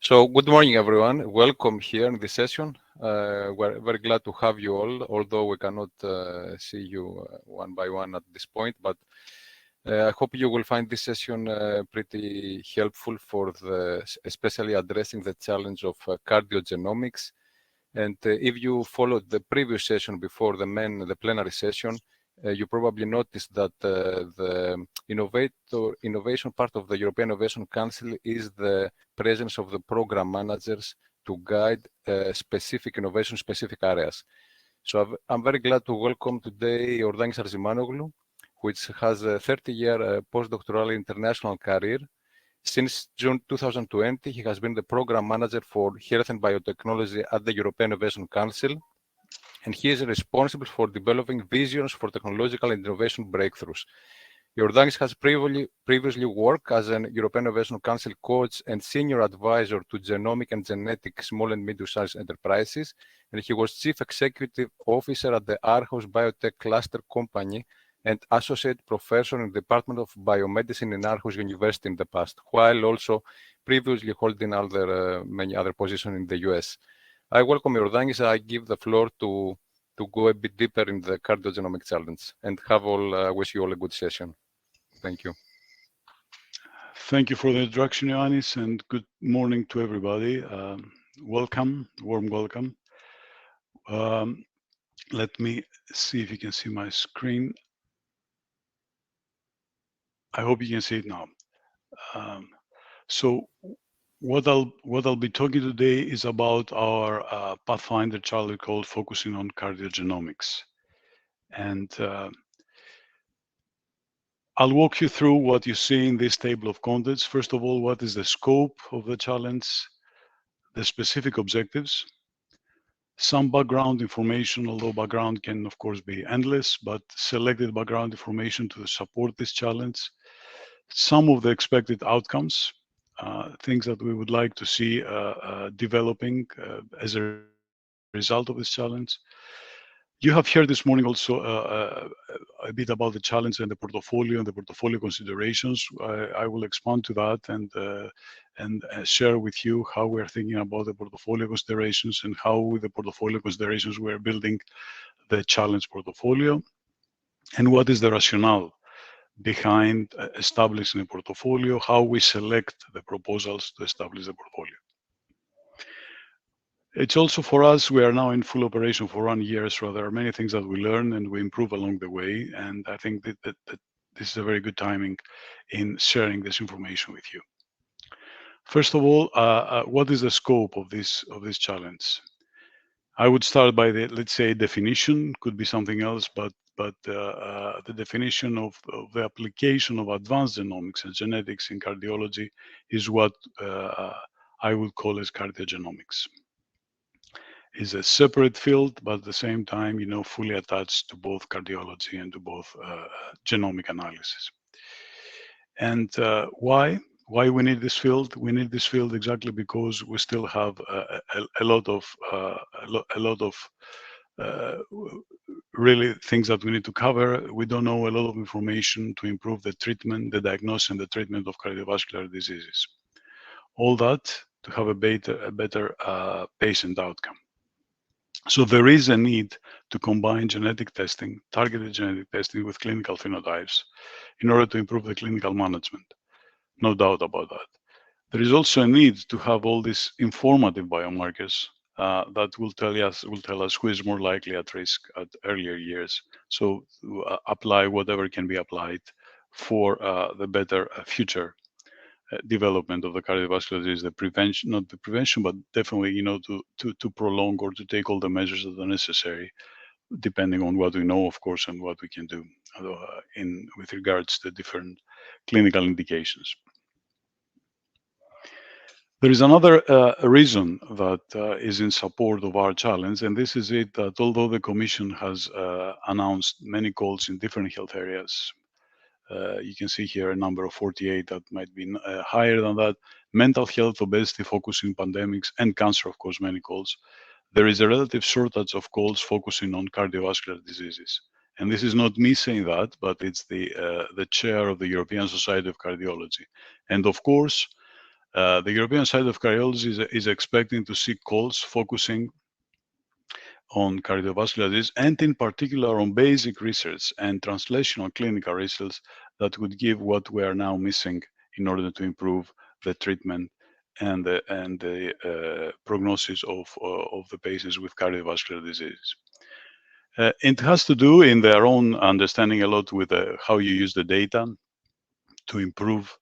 So good morning, everyone. Welcome here in this session. We're very glad to have you all, although we cannot see you one by one at this point, but I hope you will find this session pretty helpful for especially addressing the challenge of cardiogenomics. And if you followed the previous session before the plenary session, you probably noticed that the innovation part of the European Innovation Council is the presence of the program managers to guide specific innovation, specific areas. So I'm very glad to welcome today Iordanis Arzimanoglou, which has a 30-year postdoctoral international career. Since June 2020, he has been the program manager for health and biotechnology at the European Innovation Council, and he is responsible for developing visions for technological and innovation breakthroughs. Iordanis has previously worked as an European Innovation Council coach and senior advisor to genomic and genetic small and medium-sized enterprises, and he was chief executive officer at the Aarhus Biotech Cluster Company and associate professor in the Department of Biomedicine in Aarhus University in the past, while also previously holding many other positions in the US. I welcome Iordanis. I give the floor to go a bit deeper in the cardiogenomic challenge and wish you all a good session. Thank you. Thank you for the introduction, Ioannis, and good morning to everybody. Welcome, warm welcome. Let me see if you can see my screen. I hope you can see it now. So what I'll be talking today is about our Pathfinder Challenge called Focusing on Cardiogenomics. And I'll walk you through what you see in this table of contents. First of all, what is the scope of the challenge, the specific objectives, some background information, although background can of course be endless, but selected background information to support this challenge, some of the expected outcomes, things that we would like to see developing as a result of this challenge. You have heard this morning also a bit about the challenge and the portfolio considerations. I will expand to that and share with you how we're thinking about the portfolio considerations and how with the portfolio considerations we're building the challenge portfolio, and what is the rationale behind establishing a portfolio, how we select the proposals to establish the portfolio. It's also for us, we are now in full operation for 1 year, so there are many things that we learn and we improve along the way. And I think that this is a very good timing in sharing this information with you. First of all, what is the scope of this challenge? I would start by the, let's say, definition, could be something else, but the definition of the application of advanced genomics and genetics in cardiology is what I would call as cardiogenomics. Is a separate field, but at the same time, fully attached to both cardiology and to both genomic analysis. And why we need this field? We need this field exactly because we still have a lot of really things that we need to cover. We don't know a lot of information to improve the treatment, the diagnosis, and the treatment of cardiovascular diseases. All that to have a better patient outcome. So there is a need to combine genetic testing, targeted genetic testing with clinical phenotypes in order to improve the clinical management. No doubt about that. There is also a need to have all these informative biomarkers that will tell us who is more likely at risk at earlier years. So apply whatever can be applied for the better future development of the cardiovascular disease, the prevention, not the prevention, but definitely, to prolong or to take all the measures that are necessary, depending on what we know, of course, and what we can do with regards to different clinical indications. There is another reason that is in support of our challenge, and this is it, that although the Commission has announced many calls in different health areas, you can see here a number of 48 that might be higher than that. Mental health, obesity, focusing pandemics, and cancer, of course, many calls. There is a relative shortage of calls focusing on cardiovascular diseases. And this is not me saying that, but it's the chair of the European Society of Cardiology. And of course, The European Society of Cardiology is expecting to see calls focusing on cardiovascular disease, and in particular on basic research and translational clinical research that would give what we are now missing in order to improve the treatment and the prognosis of the patients with cardiovascular disease. It has to do, in their own understanding, a lot with how you use the data to improve,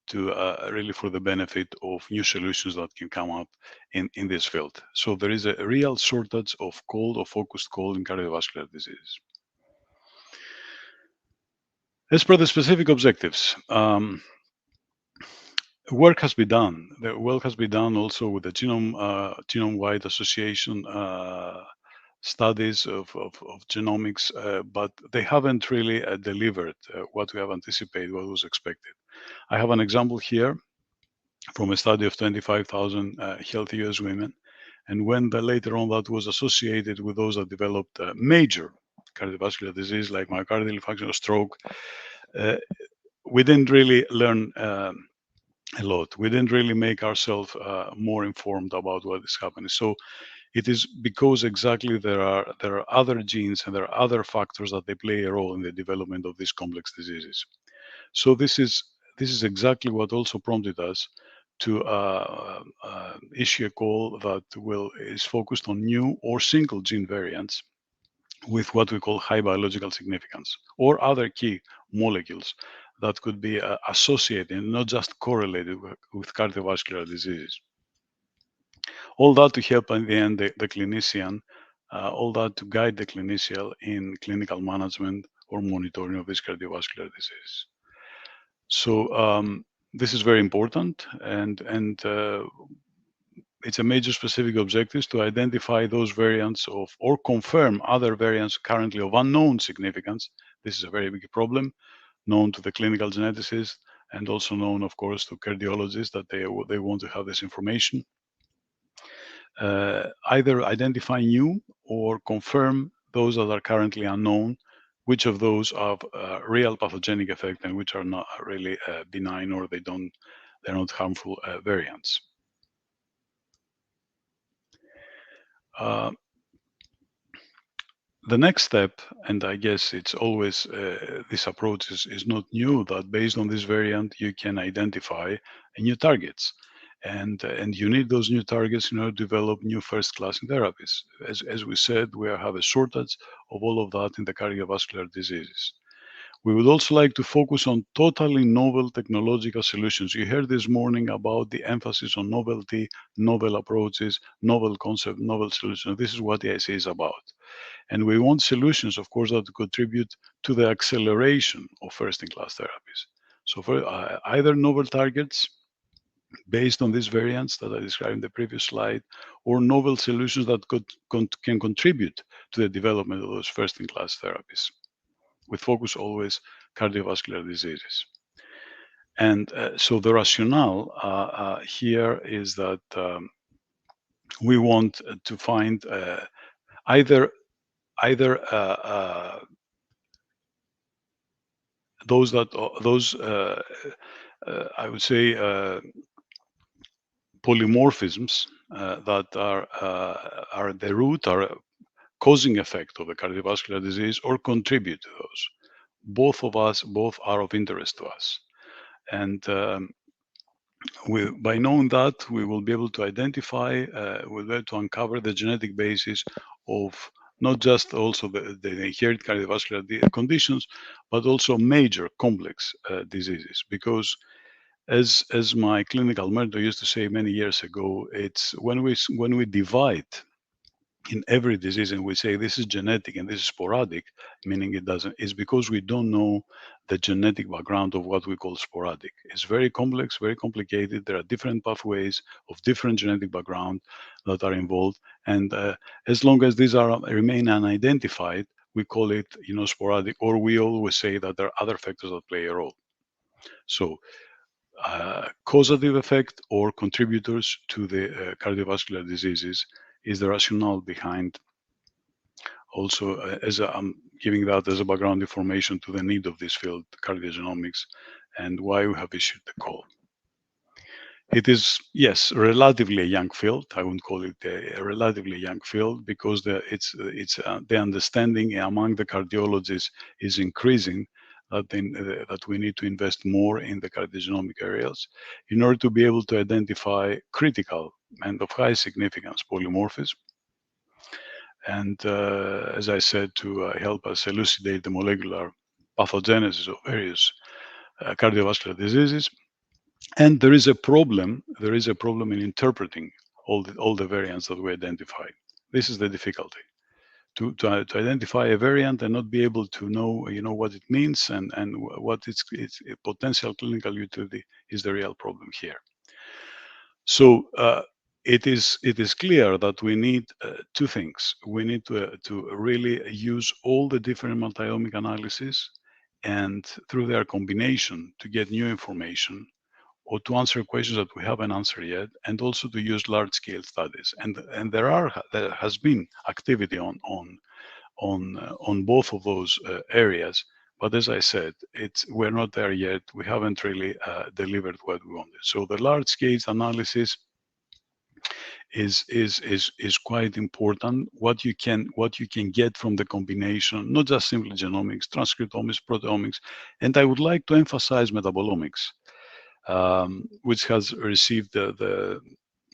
to really for the benefit of new solutions that can come up in this field. So there is a real shortage of cold or focused cold in cardiovascular disease. As per the specific objectives, work has been done. The work has been done also with the genome-wide association studies of genomics, but they haven't really delivered what we have anticipated, what was expected. I have an example here from a study of 25,000 healthy US women. And when later on that was associated with those that developed major cardiovascular disease like myocardial infarction or stroke, we didn't really learn a lot. We didn't really make ourselves more informed about what is happening. So it is because exactly there are other genes and there are other factors that they play a role in the development of these complex diseases. So this is exactly what also prompted us to issue a call that is focused on new or single gene variants with what we call high biological significance, or other key molecules that could be associated, not just correlated with cardiovascular diseases. All that to help in the end the clinician, all that to guide the clinician in clinical management or monitoring of this cardiovascular disease. So this is very important, and it's a major specific objective to identify those variants of, or confirm other variants currently of unknown significance. This is a very big problem, known to the clinical geneticists and also known, of course, to cardiologists that they want to have this information. Either identify new or confirm those that are currently unknown, which of those have a real pathogenic effect and which are not really benign, or they're not harmful variants. The next step, and I guess it's always, this approach is not new, that based on this variant, you can identify new targets. And you need those new targets in order to develop new first-class therapies. As we said, we have a shortage of all of that in the cardiovascular diseases. We would also like to focus on totally novel technological solutions. You heard this morning about the emphasis on novelty, novel approaches, novel concept, novel solutions. This is what the EIC is about. And we want solutions, of course, that contribute to the acceleration of first-in-class therapies. So for either novel targets based on these variants that I described in the previous slide, or novel solutions that can contribute to the development of those first-in-class therapies, with focus always cardiovascular diseases. And so the rationale here is that we want to find either those I would say polymorphisms that are the root, are causing effect of the cardiovascular disease, or contribute to those. Both are of interest to us. And by knowing that, we will be able to identify, we'll be able to uncover the genetic basis of not just also the inherited cardiovascular conditions, but also major complex diseases. Because as my clinical mentor used to say many years ago, it's when we divide in every disease and we say this is genetic and this is sporadic, meaning it doesn't, it's because we don't know the genetic background of what we call sporadic. It's very complex, very complicated. There are different pathways of different genetic background that are involved. And as long as these remain unidentified, we call it, sporadic, or we always say that there are other factors that play a role. So causative effect or contributors to the cardiovascular diseases is the rationale behind. Also, as I'm giving that as a background information to the need of this field, cardiogenomics, and why we have issued the call. It is, yes, relatively a young field. I wouldn't call it a relatively young field because the understanding among the cardiologists is increasing that we need to invest more in the cardiogenomic areas in order to be able to identify critical and of high significance polymorphism. And as I said, to help us elucidate the molecular pathogenesis of various cardiovascular diseases. And there is a problem in interpreting all the variants that we identify. This is the difficulty. To identify a variant and not be able to know, what it means and what its potential clinical utility is the real problem here. So it is clear that we need two things. We need to really use all the different multi-omic analysis and through their combination to get new information or to answer questions that we haven't answered yet, and also to use large-scale studies. And there has been activity on both of those areas. But as I said, we're not there yet. We haven't really delivered what we wanted. So the large-scale analysis is quite important. What you can get from the combination, not just simply genomics, transcriptomics, proteomics, and I would like to emphasize metabolomics. Which has received the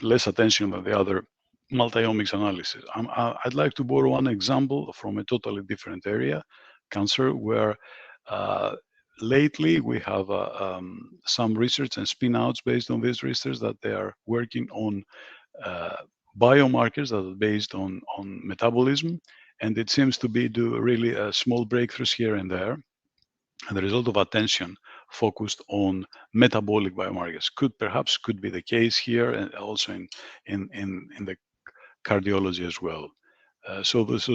less attention than the other multi-omics analysis. I'd like to borrow one example from a totally different area, cancer, where lately we have some research and spin-outs based on this research that they are working on biomarkers that are based on metabolism, and it seems to be really small breakthroughs here and there. And there is a lot of attention focused on metabolic biomarkers. Perhaps could be the case here, and also in the cardiology as well. So this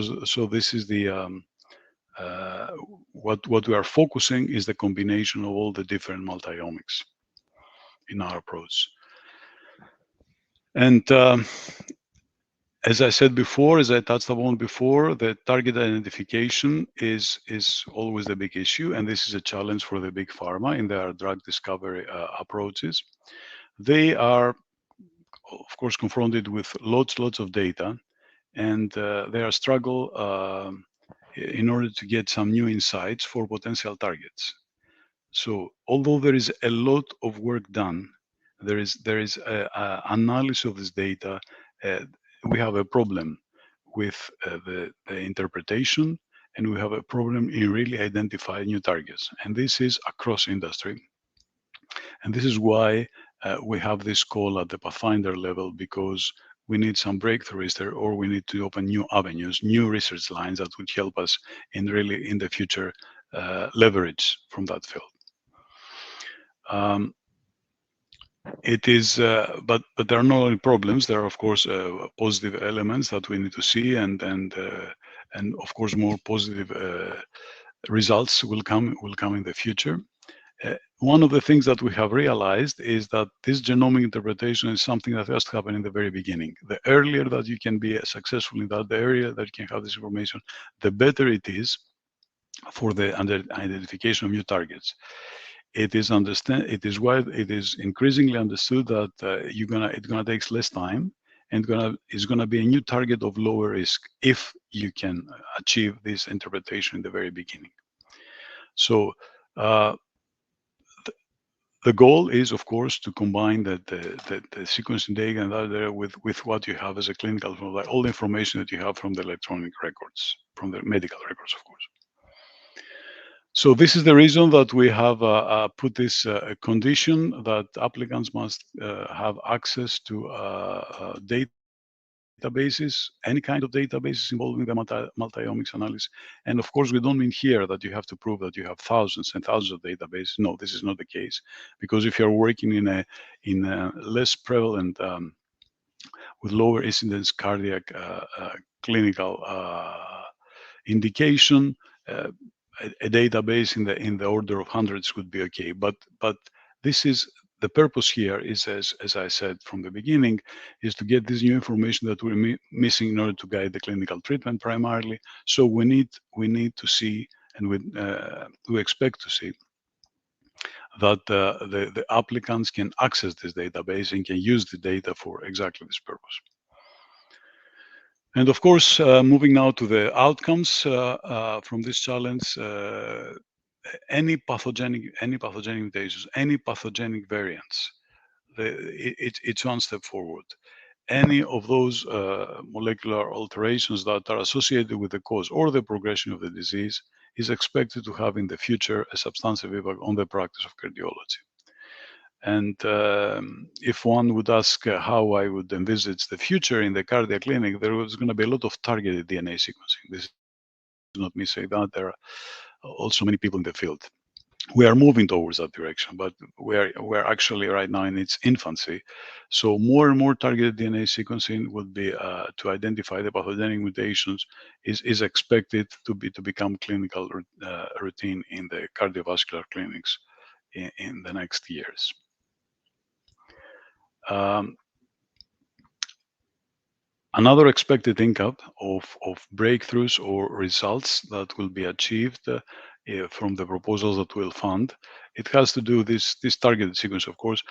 is the what we are focusing is the combination of all the different multi-omics in our approach. And as I said before, as I touched upon before, the target identification is always the big issue, and this is a challenge for the big pharma in their drug discovery approaches. They are, of course, confronted with lots of data, and they are struggle in order to get some new insights for potential targets. So, although there is a lot of work done, there is analysis of this data. We have a problem with the interpretation, and we have a problem in really identifying new targets. And this is across industry. And this is why we have this call at the Pathfinder level, because we need some breakthroughs there, or we need to open new avenues, new research lines that would help us in the future leverage from that field. It is, but there are not only problems. There are, of course, positive elements that we need to see, and of course, more positive results will come in the future. One of the things that we have realized is that this genomic interpretation is something that has to happen in the very beginning. The earlier that you can be successful in that, the earlier that you can have this information, the better it is for the identification of new targets. It is increasingly understood that it's gonna take less time, and it's gonna be a new target of lower risk if you can achieve this interpretation in the very beginning. So the goal is, of course, to combine the sequencing data and that with what you have as a clinical, like all the information that you have from the electronic records, from the medical records, of course. So this is the reason that we have put this condition that applicants must have access to databases, any kind of databases involving the multi-omics analysis. And of course, we don't mean here that you have to prove that you have thousands and thousands of databases. No, this is not the case, because if you're working in a less prevalent, with lower incidence cardiac clinical indication, a database in the order of hundreds would be okay. But this is the purpose here is, as I said from the beginning, is to get this new information that we're missing in order to guide the clinical treatment primarily. So we need to see, and we expect to see that the applicants can access this database and can use the data for exactly this purpose. And of course, moving now to the outcomes from this challenge, any pathogenic mutations, any pathogenic variants, it's one step forward. Any of those molecular alterations that are associated with the cause or the progression of the disease is expected to have in the future a substantive impact on the practice of cardiology. And if one would ask how I would envisage the future in the cardiac clinic, there was going to be a lot of targeted DNA sequencing. This is not me saying that. There are also many people in the field. We are moving towards that direction, but we're actually right now in its infancy. So more and more targeted DNA sequencing would be to identify the pathogenic mutations is expected to become clinical routine in the cardiovascular clinics in the next years. Another expected income of breakthroughs or results that will be achieved from the proposals that we'll fund, it has to do this targeted sequence, of course,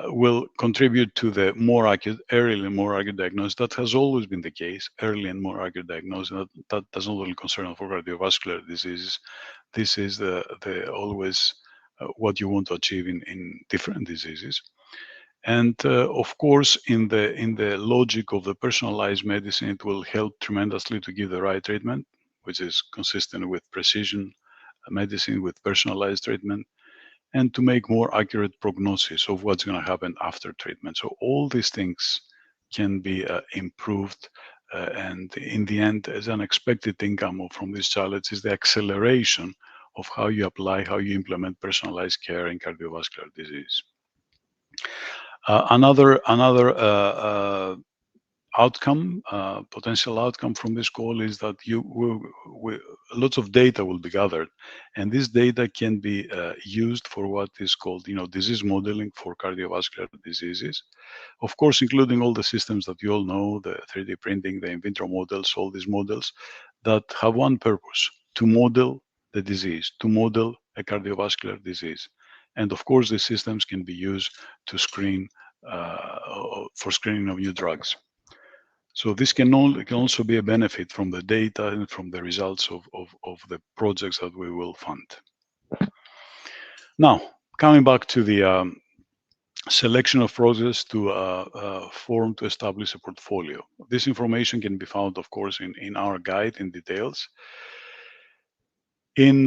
will contribute to the more accurate, early and more accurate diagnosis. That has always been the case, early and more accurate diagnosis. That does not only concern for cardiovascular diseases. This is the always what you want to achieve in different diseases. And of course, in the logic of the personalized medicine, it will help tremendously to give the right treatment, which is consistent with precision medicine, with personalized treatment, and to make more accurate prognosis of what's going to happen after treatment. So all these things can be improved. And in the end, as an expected income from this challenge is the acceleration of how you apply, how you implement personalized care in cardiovascular disease. Another outcome, potential outcome from this call is that lots of data will be gathered, and this data can be used for what is called, disease modeling for cardiovascular diseases. Of course, including all the systems that you all know, the 3D printing, the in vitro models, all these models that have one purpose: to model the disease, to model a cardiovascular disease. And of course, these systems can be used to screen for screening of new drugs. So this can also be a benefit from the data and from the results of the projects that we will fund. Now, coming back to the selection of projects to form to establish a portfolio. This information can be found, of course, in our guide in details. In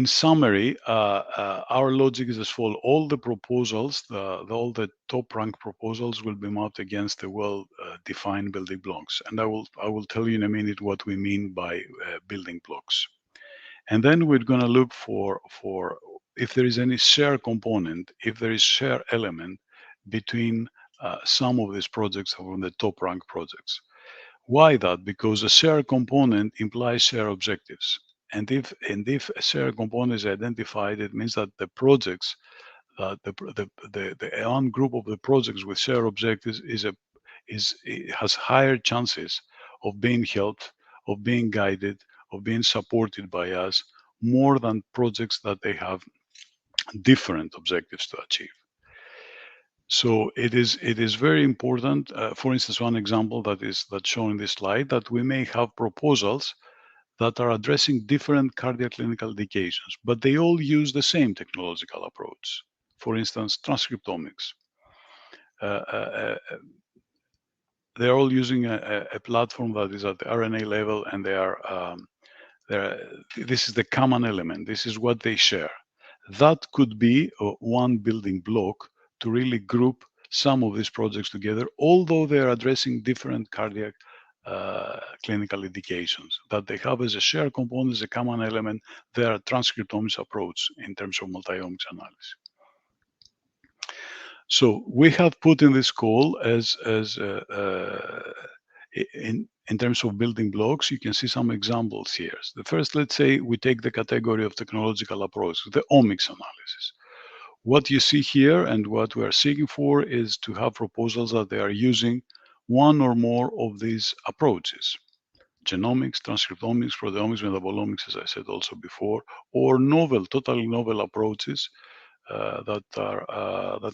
summary, our logic is as follows: all the proposals, all the top-ranked proposals, will be mapped against the well-defined building blocks, and I will tell you in a minute what we mean by building blocks. And then we're going to look for if there is any share component, if there is share element between some of these projects from the top-ranked projects. Why that? Because a share component implies share objectives. And if a share component is identified, it means that the projects, the one group of the projects with share objectives has higher chances of being helped, of being guided, of being supported by us, more than projects that they have different objectives to achieve. So it is very important. For instance, one example that's shown in this slide, that we may have proposals that are addressing different cardiac clinical indications, but they all use the same technological approach. For instance, transcriptomics. They're all using a platform that is at the RNA level, and this is the common element. This is what they share. That could be one building block to really group some of these projects together, although they're addressing different cardiac clinical indications. That they have as a shared component, as a common element, their transcriptomics approach in terms of multi-omics analysis. So we have put in this call in terms of building blocks. You can see some examples here. The first, let's say we take the category of technological approach, the omics analysis. What you see here and what we are seeking for is to have proposals that they are using one or more of these approaches. genomics, transcriptomics, proteomics, metabolomics, as I said also before, or totally novel approaches that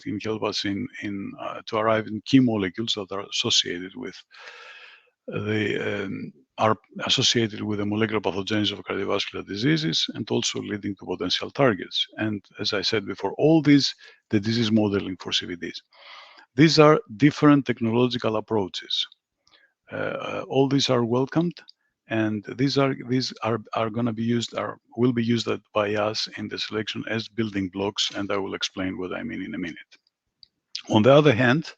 can help us to arrive in key molecules that are associated with the molecular pathogenesis of cardiovascular diseases and also leading to potential targets. And as I said before, all these, the disease modeling for CVDs. These are different technological approaches. All these are welcomed, and these are going to be used, will be used by us in the selection as building blocks, and I will explain what I mean in a minute. On the other hand,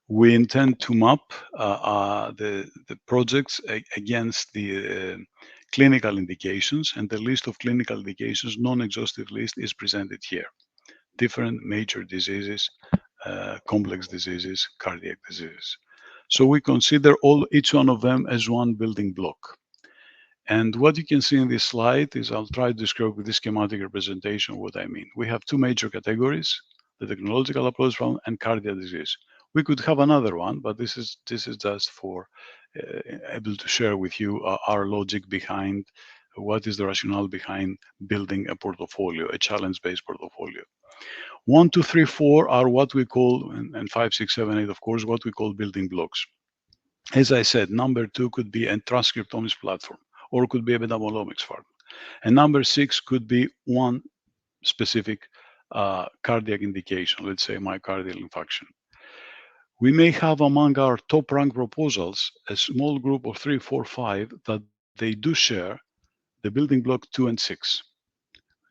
we intend to map the projects against the clinical indications, and the list of clinical indications, non-exhaustive list, is presented here. Different major diseases, complex diseases, cardiac diseases. So we consider each one of them as one building block. And what you can see in this slide is, I'll try to describe with this schematic representation what I mean. We have two major categories: the technological approach from and cardiac disease. We could have another one, but this is just for able to share with you our logic behind what is the rationale behind building a portfolio, a challenge-based portfolio. 1, 2, 3, 4 are what we call, and 5, 6, 7, 8, of course, what we call building blocks. As I said, number 2 could be a transcriptomics platform, or could be a metabolomics farm. And number 6 could be one specific cardiac indication, let's say myocardial infarction. We may have among our top rank proposals a small group of 3, 4, 5 that they do share the building block 2 and 6.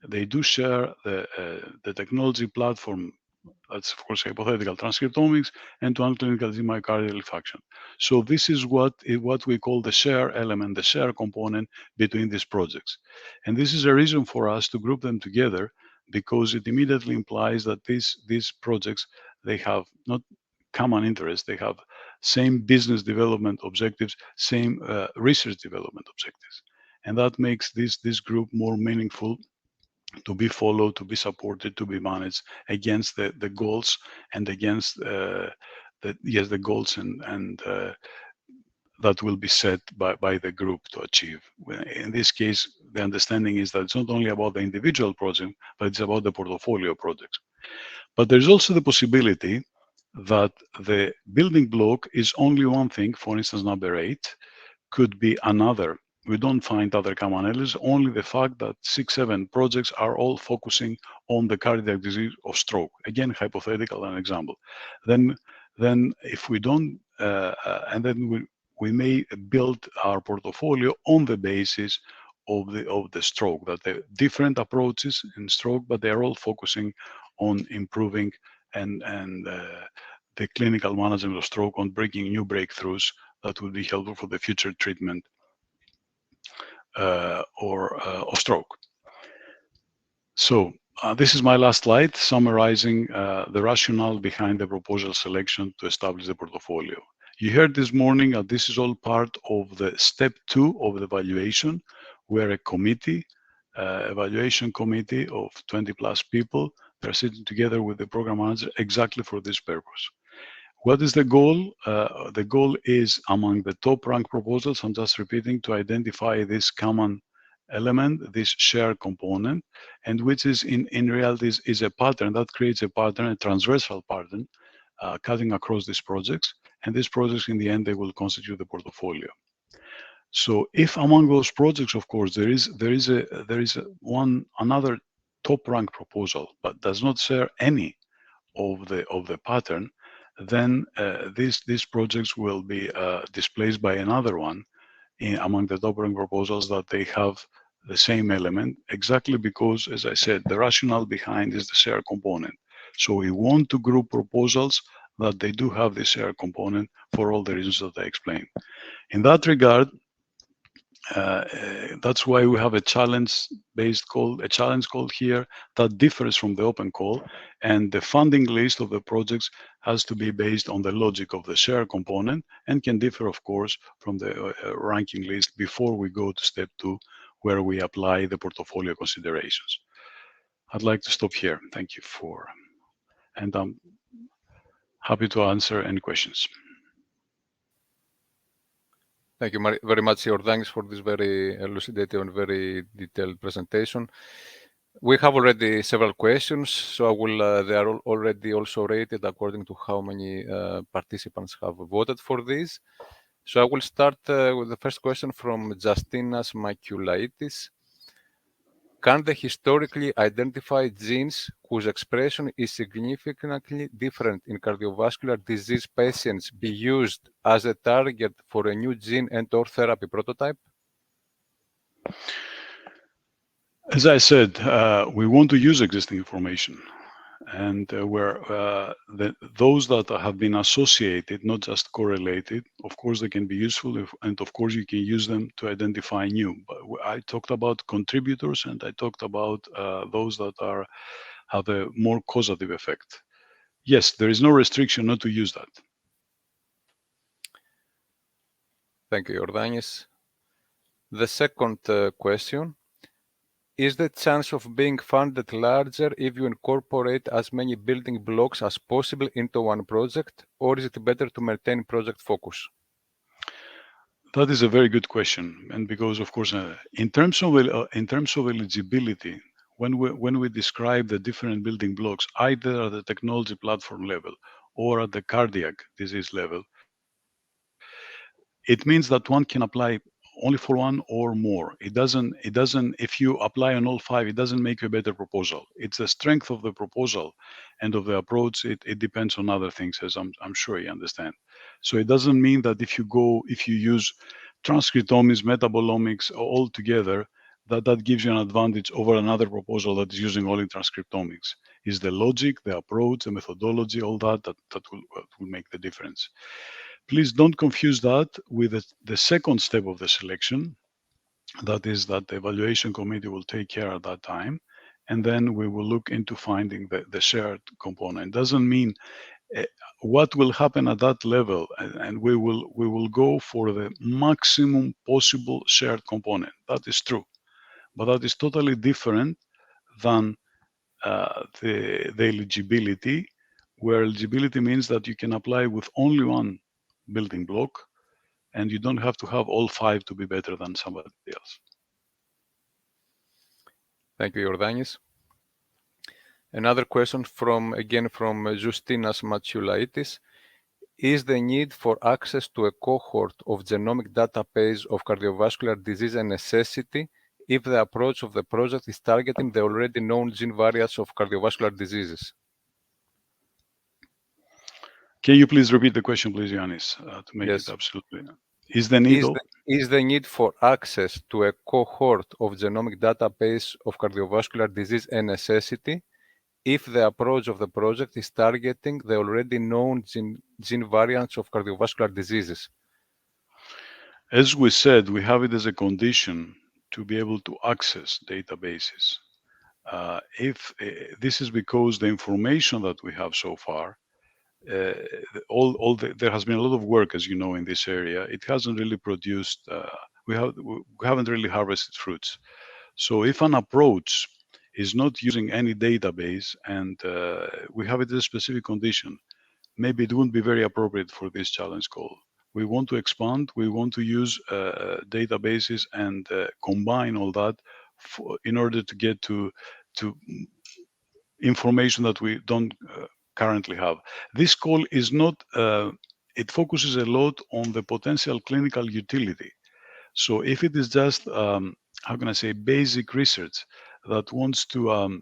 They do share the technology platform. That's of course hypothetical transcriptomics and to clinical myocardial infarction. So this is what we call the share element, the share component between these projects. And this is a reason for us to group them together, because it immediately implies that these projects, they have not common interests, they have same business development objectives, same research development objectives. And that makes this group more meaningful to be followed, to be supported, to be managed against the goals and against the goals and that will be set by the group to achieve. In this case, the understanding is that it's not only about the individual project, but it's about the portfolio projects. But there's also the possibility that the building block is only one thing. For instance, number 8 could be another. We don't find other commonalities, only the fact that 6, 7 projects are all focusing on the cardiac disease of stroke. Again, hypothetical an example. Then if we don't, and then we may build our portfolio on the basis of the stroke, that there are different approaches in stroke, but they are all focusing on improving and the clinical management of stroke, on bringing new breakthroughs that will be helpful for the future treatment of stroke. So this is my last slide summarizing the rationale behind the proposal selection to establish the portfolio. You heard this morning that this is all part of the step 2 of the evaluation, where a committee, evaluation committee of 20 plus people, they're sitting together with the program manager exactly for this purpose. What is the goal? The goal is, among the top ranked proposals, I'm just repeating, to identify this common element, this shared component, and which is in reality is a pattern that creates a pattern, a transversal pattern, cutting across these projects. And these projects, in the end, they will constitute the portfolio. So, if among those projects, of course, there is another top ranked proposal, but does not share any of the pattern, then these projects will be displaced by another one among the top ranked proposals that they have the same element, exactly because, as I said, the rationale behind is the share component. So we want to group proposals that they do have the share component for all the reasons that I explained. In that regard, that's why we have a challenge-based call, a challenge call here that differs from the open call, and the funding list of the projects has to be based on the logic of the share component and can differ, of course, from the ranking list before we go to step 2, where we apply the portfolio considerations. I'd like to stop here. Thank you and I'm happy to answer any questions. Thank you very much, Iordanis, for this very elucidative and very detailed presentation. We have already several questions, so I will. They are already also rated according to how many participants have voted for this. So I will start with the first question from Justinas Maculaitis. Can the historically identified genes whose expression is significantly different in cardiovascular disease patients be used as a target for a new gene and/or therapy prototype? As I said, we want to use existing information, and those that have been associated, not just correlated, of course they can be useful, and of course you can use them to identify new. But I talked about contributors, and I talked about those that have a more causative effect. Yes, there is no restriction not to use that. Thank you, Iordanis. The second question. Is the chance of being funded larger if you incorporate as many building blocks as possible into one project, or is it better to maintain project focus? That is a very good question, and because of course, in terms of eligibility, when we describe the different building blocks, either at the technology platform level or at the cardiac disease level, it means that one can apply only for one or more. It doesn't. If you apply on all five, it doesn't make you a better proposal. It's the strength of the proposal and of the approach. It depends on other things, as I'm sure you understand. So it doesn't mean that if you use transcriptomics, metabolomics all together, that gives you an advantage over another proposal that is using only transcriptomics. Is the logic, the approach, the methodology, all that will make the difference. Please don't confuse that with the second step of the selection. That is that the evaluation committee will take care at that time, and then we will look into finding the shared component. Doesn't mean what will happen at that level, and we will go for the maximum possible shared component. That is true, but that is totally different than the eligibility, where eligibility means that you can apply with only one building block, and you don't have to have all five to be better than somebody else. Thank you, Iordanis. Another question from Justinas Maculaitis. Is the need for access to a cohort of genomic database of cardiovascular disease a necessity if the approach of the project is targeting the already known gene variants of cardiovascular diseases? Can you please repeat the question, please, Ioannis, to make Yes. it absolutely? Is the need is the need for access to a cohort of genomic database of cardiovascular disease a necessity if the approach of the project is targeting the already known gene variants of cardiovascular diseases? As we said, we have it as a condition to be able to access databases. If this is because the information that we have so far, there has been a lot of work, as you know, in this area. It hasn't really produced. We haven't really harvested fruits. So if an approach is not using any database and we have it as a specific condition, maybe it wouldn't be very appropriate for this challenge call. We want to expand. We want to use databases and combine all that in order to get to information that we don't currently have. This call is not, it focuses a lot on the potential clinical utility. So if it is just, how can I say, basic research that wants to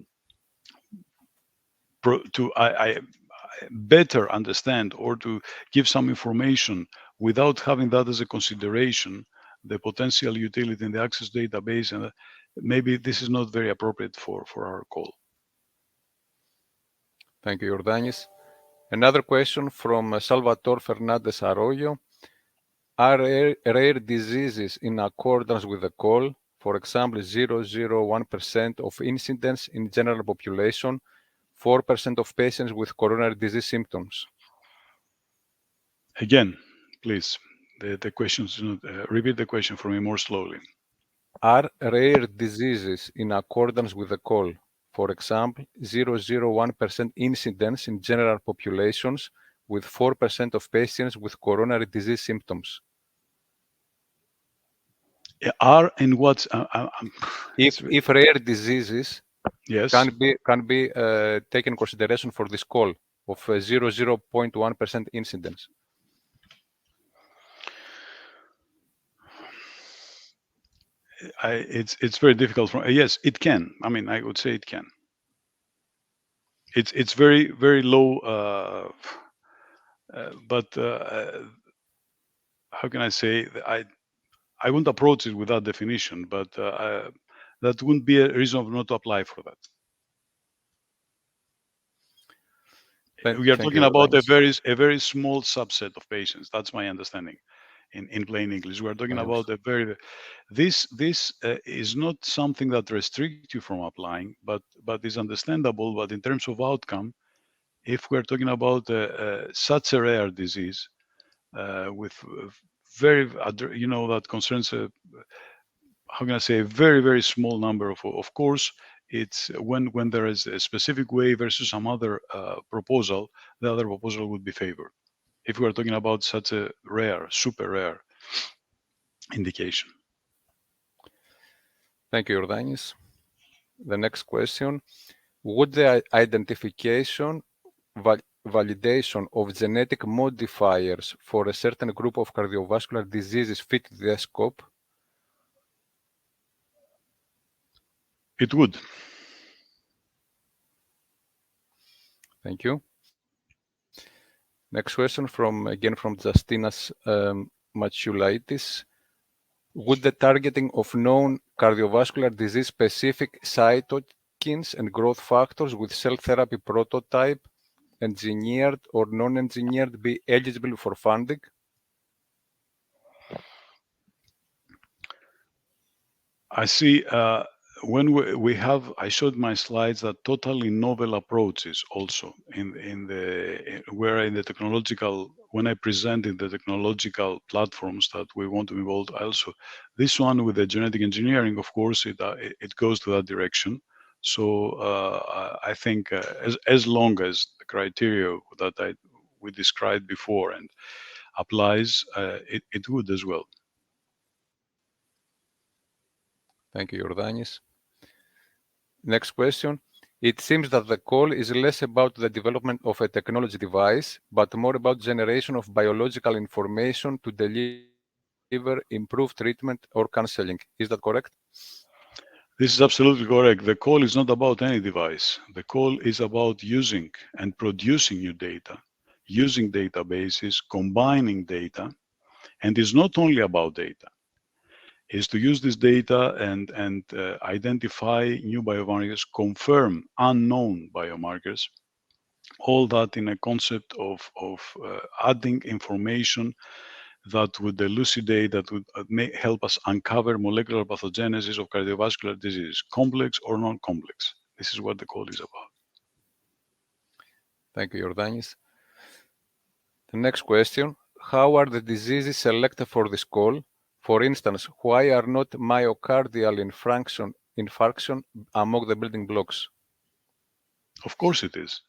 better understand or to give some information without having that as a consideration, the potential utility in the access database, and maybe this is not very appropriate for our call. Thank you, Iordanis. Another question from Salvatore Fernandez Arroyo. Are rare diseases in accordance with the call, for example, 0.01% of incidence in general population, 4% of patients with coronary disease symptoms? Again, please, the questions, repeat the question for me more slowly. Are rare diseases in accordance with the call, for example, 0.01% incidence in general populations with 4% of patients with coronary disease symptoms? Are in what? If rare diseases Yes. can be taken in consideration for this call of 0.1% incidence. It's very difficult. Yes, it can. I mean, I would say it can. It's very very low. But how can I say? I wouldn't approach it with that definition, but that wouldn't be a reason not to apply for that. We are talking about a very small subset of patients. That's my understanding. In plain English, we are talking about a very. This is not something that restricts you from applying, but is understandable. But in terms of outcome, if we're talking about such a rare disease with very, that concerns how can I say, a very, very small number of course, it's when there is a specific way versus some other proposal, the other proposal would be favored. If we are talking about such a rare, super rare indication. Thank you, Iordanis. The next question, would the identification, validation of genetic modifiers for a certain group of cardiovascular diseases fit the scope? It would. Thank you. Next question from Justinas Matulaitis. Would the targeting of known cardiovascular disease-specific cytokines and growth factors with cell therapy prototype, engineered or non-engineered, be eligible for funding? I see. When I showed my slides that totally novel approaches also when I presented the technological platforms that we want to involve. Also, this one with the genetic engineering, of course, it goes to that direction. So I think as long as the criteria that we described before and applies, it would as well. Thank you, Iordanis. Next question. It seems that the call is less about the development of a technology device, but more about generation of biological information to deliver improved treatment or counseling. Is that correct? This is absolutely correct. The call is not about any device. The call is about using and producing new data, using databases, combining data, and is not only about data. Is to use this data and identify new biomarkers, confirm unknown biomarkers, all that in a concept of adding information that would elucidate, that would help us uncover molecular pathogenesis of cardiovascular disease, complex or non-complex. This is what the call is about. Thank you, Iordanis. The next question, how are the diseases selected for this call? For instance, why are not myocardial infarction among the building blocks? Of course it is.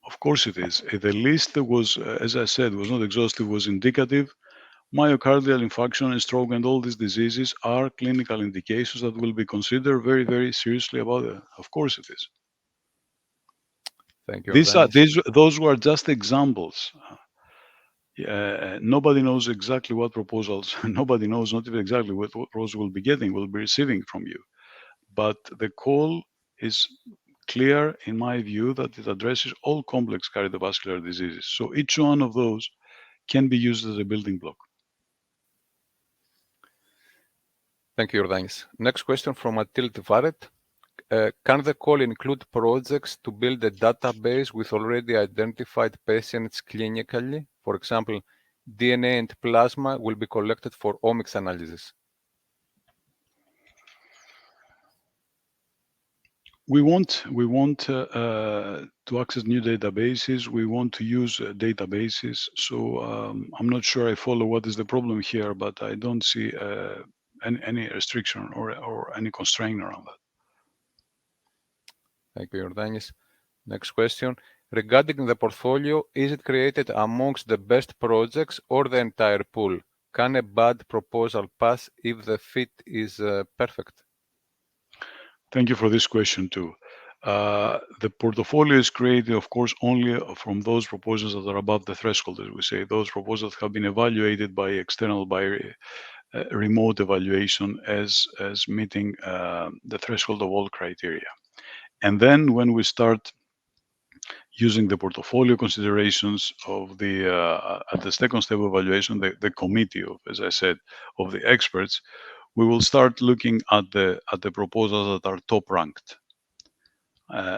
Of course it is. The list was, as I said, was not exhaustive, was indicative. Myocardial infarction and stroke and all these diseases are clinical indications that will be considered very, very seriously about it. Of course it is. Thank you. Those were just examples. Nobody knows exactly what proposals, nobody knows not even exactly what proposals we'll be receiving from you. But the call is clear, in my view, that it addresses all complex cardiovascular diseases. So each one of those can be used as a building block. Thank you, Iordanis. Next question from Matilde Varet. Can the call include projects to build a database with already identified patients clinically? For example, DNA and plasma will be collected for Omix analysis. We want to access new databases. We want to use databases. So I'm not sure I follow what is the problem here, but I don't see any restriction or any constraint around that. Thank you, Iordanis. Next question. Regarding the portfolio, is it created amongst the best projects or the entire pool? can a bad proposal pass if the fit is perfect? Thank you for this question too. The portfolio is created, of course, only from those proposals that are above the threshold, as we say. Those proposals have been evaluated by external, by remote evaluation as meeting the threshold of all criteria. And then when we start using the portfolio considerations of the at the second step of evaluation, the committee of, as I said, of the experts, we will start looking at the proposals that are top ranked.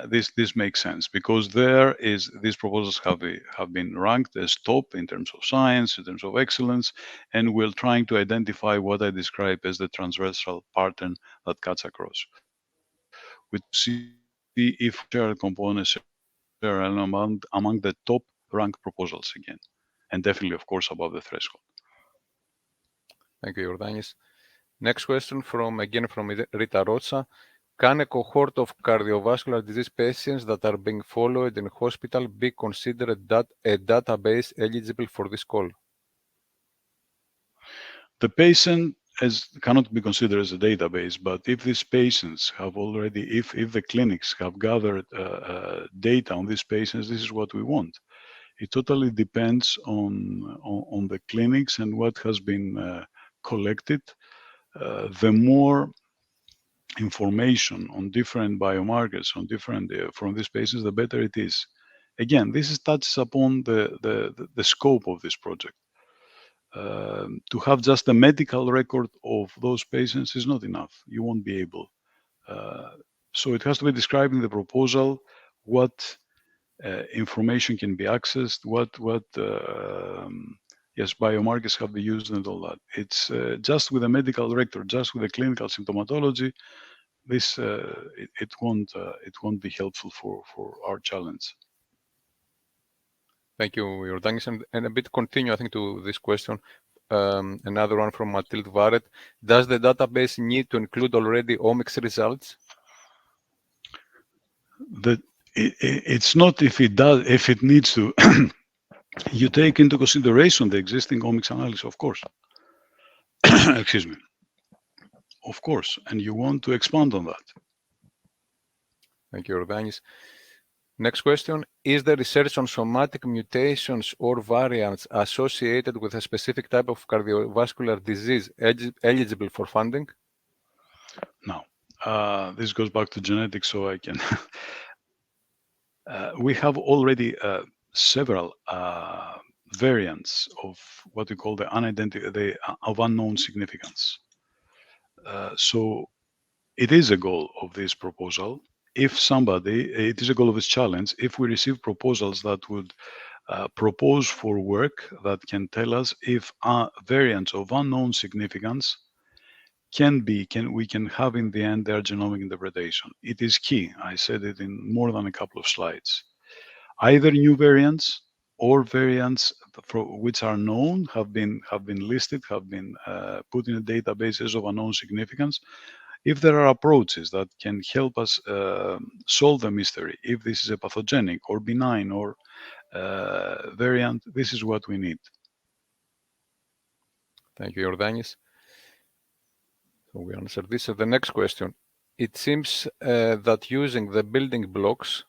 This makes sense because these proposals have been ranked as top in terms of science, in terms of excellence, and we're trying to identify what I describe as the transversal pattern that cuts across. We try to see if shared components are among the top ranked proposals again, and definitely, of course, above the threshold. Thank you, Iordanis. Next question from Rita Rosa. Can a cohort of cardiovascular disease patients that are being followed in hospital be considered a database eligible for this call? The patient cannot be considered as a database, but if these patients have already, if the clinics have gathered data on these patients, this is what we want. It totally depends on the clinics and what has been collected. The more information on different biomarkers on different from these patients, the better it is. Again, this touches upon the scope of this project. To have just a medical record of those patients is not enough. You won't be able. So it has to be described in the proposal what information can be accessed, what biomarkers have been used and all that. It's just with a medical record, just with a clinical symptomatology, this it won't be helpful for our challenge. Thank you, Iordanis. And a bit continue, I think, to this question. Another one from Mathilde Varet. Does the database need to include already Omix results? It's not if it does, if it needs to. You take into consideration the existing Omix analysis, of course. Excuse me. Of course, and you want to expand on that. Thank you, Iordanis. Next question. Is the research on somatic mutations or variants associated with a specific type of cardiovascular disease eligible for funding? No. This goes back to genetics, so I can. We have already several variants of what we call of unknown significance. So it is a goal of this proposal. It is a goal of this challenge, if we receive proposals that would propose for work that can tell us if variants of unknown significance we can have in the end their genomic interpretation. It is key. I said it in more than a couple of slides. Either new variants or variants which are known, have been listed, have been put in a databases of unknown significance. If there are approaches that can help us solve the mystery, if this is a pathogenic or benign or variant, this is what we need. Thank you, Iordanis. So we answered this. So the next question. It seems that using the building blocks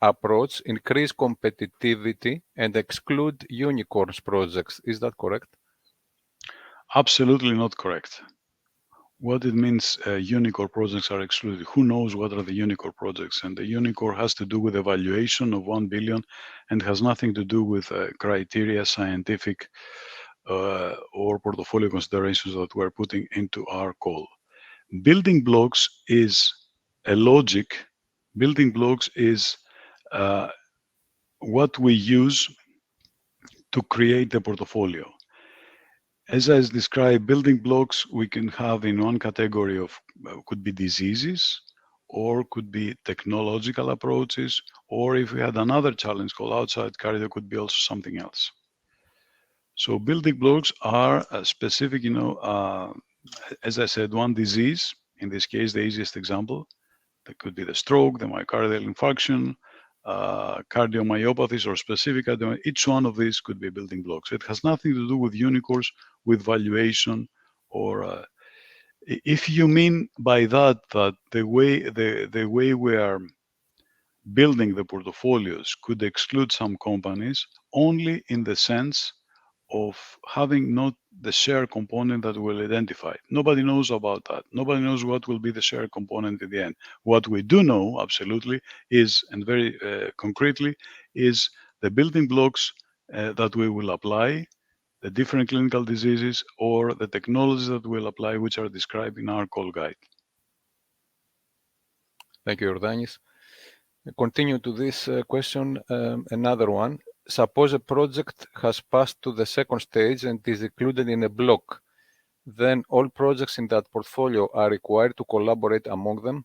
approach increase competitivity and exclude unicorns projects. Is that correct? Absolutely not correct. What it means unicorn projects are excluded. Who knows what are the unicorn projects? And the unicorn has to do with evaluation of 1 billion and has nothing to do with criteria, scientific or portfolio considerations that we're putting into our call. Building blocks is a logic. Building blocks is what we use to create the portfolio. As I described, building blocks we can have in one category of could be diseases, or could be technological approaches, or if we had another challenge called outside cardio, could be also something else. So building blocks are specific, as I said, one disease, in this case, the easiest example, that could be the stroke, the myocardial infarction, cardiomyopathies or specific cardiomyopathies. Each one of these could be building blocks. It has nothing to do with unicorns, with valuation, or if you mean by that the way we are building the portfolios could exclude some companies only in the sense of having not the share component that we'll identify. Nobody knows about that. Nobody knows what will be the share component in the end. What we do know, absolutely, is, and very concretely, is the building blocks that we will apply, the different clinical diseases, or the technologies that we'll apply, which are described in our call guide. Thank you, Iordanis. Continue to this question, another one. Suppose a project has passed to the second stage and is included in a block. Then all projects in that portfolio are required to collaborate among them?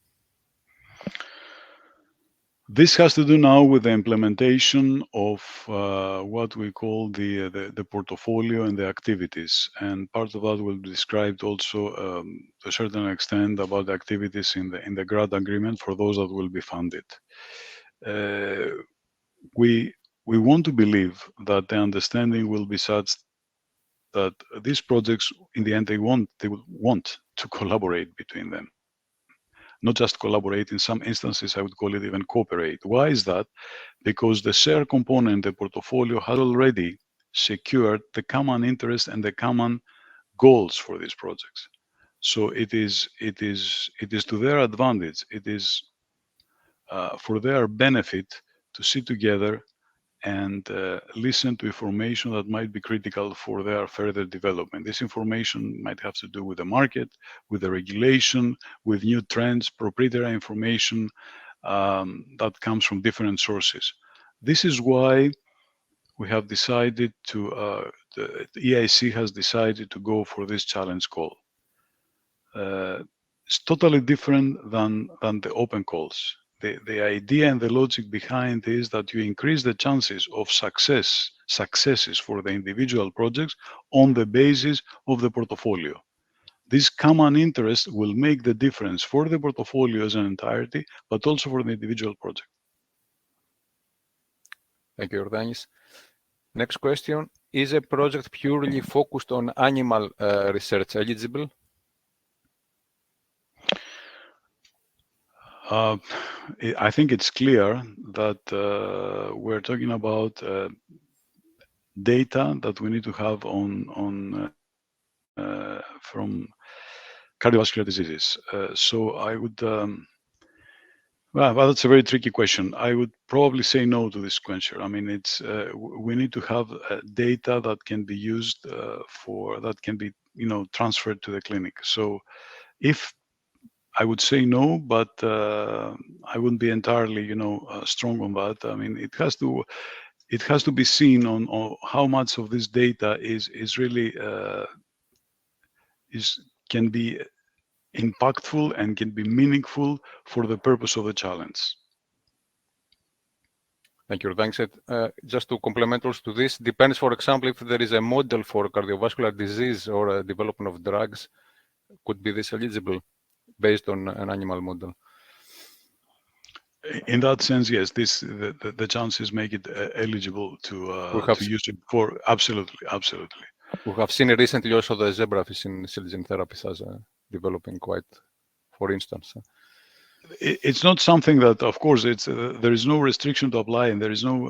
This has to do now with the implementation of what we call the portfolio and the activities. And part of that will be described also to a certain extent about the activities in the grant agreement for those that will be funded. We want to believe that the understanding will be such that these projects, in the end, they will want to collaborate between them. Not just collaborate, in some instances, I would call it even cooperate. Why is that? Because the share component, the portfolio, has already secured the common interest and the common goals for these projects. So it is to their advantage. It is for their benefit to sit together and listen to information that might be critical for their further development. This information might have to do with the market, with the regulation, with new trends, proprietary information that comes from different sources. This is why we have decided to, the EIC has decided to go for this challenge call. It's totally different than the open calls. The idea and the logic behind is that you increase the chances of successes for the individual projects on the basis of the portfolio. This common interest will make the difference for the portfolio as an entirety, but also for the individual project. Thank you, Iordanis. Next question. Is a project purely focused on animal research eligible? I think it's clear that we're talking about data that we need to have from cardiovascular diseases. So I would, well, that's a very tricky question. I would probably say no to this question. I mean, it's we need to have data that can be used that can be transferred to the clinic. So if I would say no, but I wouldn't be entirely, strong on that. I mean, it has to be seen on how much of this data is really can be impactful and can be meaningful for the purpose of the challenge. Thank you. Thanks. Just to complement also to this, depends, for example, if there is a model for cardiovascular disease or a development of drugs, could be this eligible based on an animal model? In that sense, yes, the chances make it eligible to use it for absolutely. We have seen recently also the zebrafish in cell gene therapies as developing quite, for instance. It's not something that, of course, there is no restriction to apply, and there is no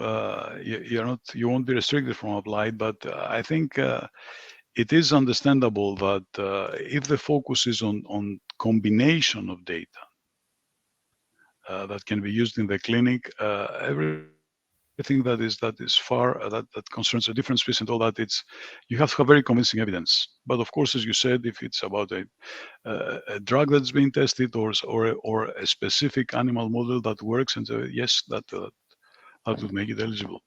you won't be restricted from applying. But I think it is understandable that if the focus is on combination of data that can be used in the clinic, everything that concerns a different species and all that, you have to have very convincing evidence. But of course, as you said, if it's about a drug that's being tested or a specific animal model that works, and yes, that would make it eligible.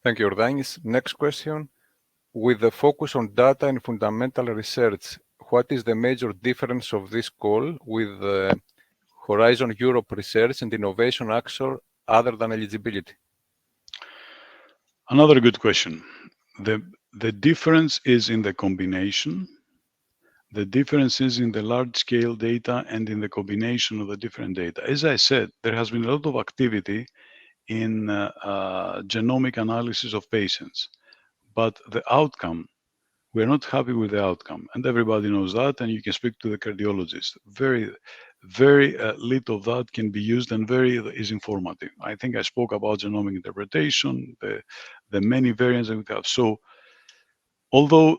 Thank you, Iordanis. Next question. With the focus on data and fundamental research, what is the major difference of this call with Horizon Europe Research and Innovation Action other than eligibility? Another good question. The difference is in the combination. the differences in the large-scale data and in the combination of the different data. As I said, there has been a lot of activity in genomic analysis of patients, but the outcome, we're not happy with the outcome, and everybody knows that, and you can speak to the cardiologist. Very little of that can be used, and very is informative. I think I spoke about genomic interpretation, the many variants that we have. So, although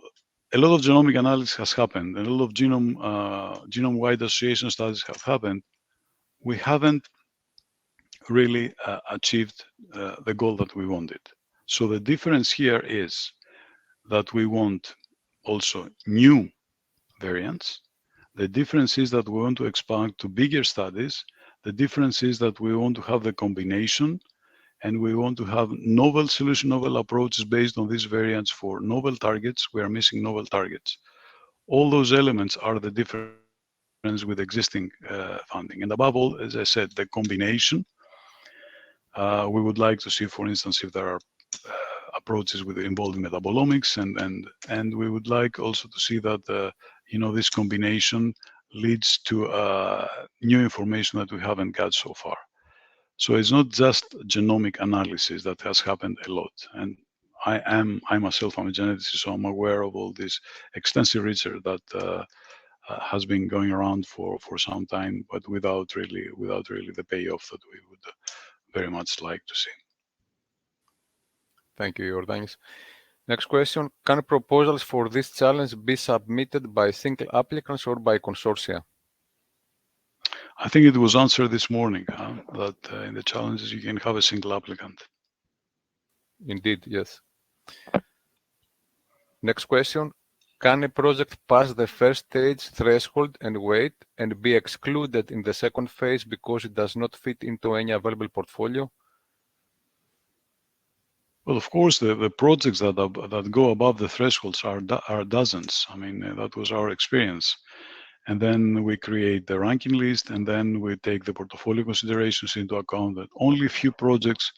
a lot of genomic analysis has happened, and a lot of genome-wide association studies have happened, we haven't really achieved the goal that we wanted. So the difference here is that we want also new variants. The difference is that we want to expand to bigger studies. The difference is that we want to have the combination, and we want to have novel solution, novel approaches based on these variants for novel targets. We are missing novel targets. All those elements are the difference with existing funding. And above all, as I said, the combination. We would like to see, for instance, if there are approaches with involving metabolomics, and we would like also to see that this combination leads to new information that we haven't got so far. So it's not just genomic analysis that has happened a lot. And I myself, I'm a geneticist, so I'm aware of all this extensive research that has been going around for some time, but without really the payoff that we would very much like to see. Thank you, Iordanis. Next question, can proposals for this challenge be submitted by single applicants or by consortia? I think it was answered this morning, that in the challenges you can have a single applicant. Indeed, yes. Next question, can a project pass the first stage threshold and wait and be excluded in the second phase because it does not fit into any available portfolio? Well, of course, the projects that go above the thresholds are dozens. I mean, that was our experience. And then we create the ranking list, and then we take the portfolio considerations into account that only few projects